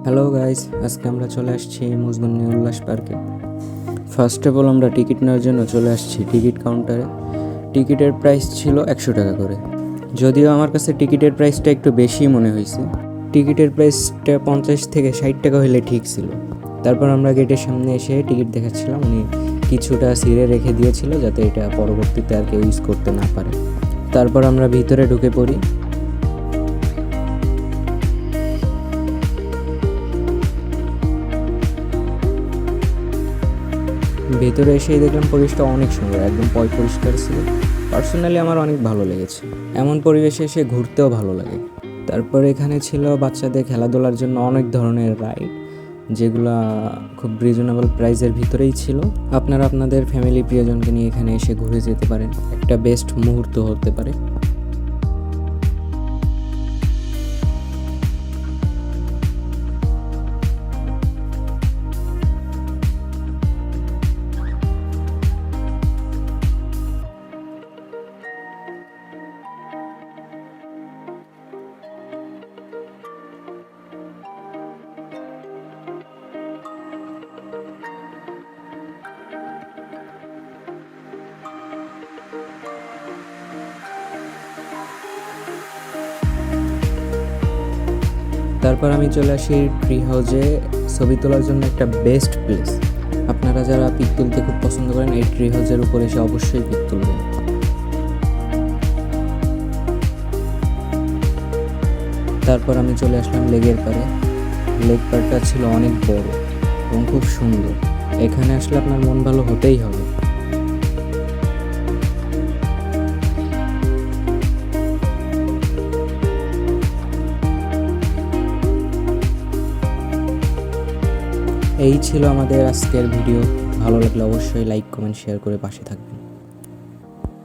Hello guys, আজকে আমরা চলে আসছি মুজমনি উল্লাস পার্কে। ফার্স্ট অফ অল আমরা টিকিট নেওয়ার জন্য চলে আসছি টিকিট কাউন্টারে। টিকিটের প্রাইস ছিল 100 টাকা করে। যদিও আমার কাছে টিকিটের প্রাইসটা একটু বেশি মনে হয়েছে। টিকিটের প্রাইসটা 50 থেকে 60 টাকা হলে ঠিক ছিল। তারপর আমরা গেটের সামনে এসে টিকিট দেখাচ্ছিলাম। উনি কিছুটা ছিঁড়ে রেখে দিয়েছিল যাতে এটা পরবর্তীতে আর কেউ ইউজ করতে না পারে। তারপর আমরা ভিতরে ঢুকে পড়ি। ভেতরে এসেই দেখলাম পরিবেশটা অনেক সুন্দর, একদম পরিষ্কার ছিল। পার্সোনালি আমার অনেক ভালো লেগেছে। এমন পরিবেশে এসে ঘুরতেও ভালো লাগে। তারপর এখানে ছিল বাচ্চাদের খেলাধুলার জন্য অনেক ধরনের রাইড, যেগুলা খুব রিজনেবল প্রাইসের ভিতরেই ছিল। আপনারা আপনাদের ফ্যামিলি প্রিয়জনকে নিয়ে এখানে এসে ঘুরে যেতে পারেন, একটা বেস্ট মুহূর্ত হতে পারে। তারপর আমি চলে আসি ট্রি হাউসে। ছবি তোলার জন্য একটা বেস্ট প্লেস। আপনারা যারা পিক তুলতে খুব পছন্দ করেন, এই ট্রি হাউসের উপরে এসে অবশ্যই পিক তুলবেন। তারপর আমি চলে আসলাম লেকের পাড়ে। লেক পাড়টা ছিল অনেক বড় এবং খুব সুন্দর। এখানে আসলে আপনার মন ভালো হতেই হবে। এই ছিল আমাদের আজকের ভিডিও। ভালো লাগলে অবশ্যই লাইক, কমেন্ট, শেয়ার করে পাশে থাকবেন।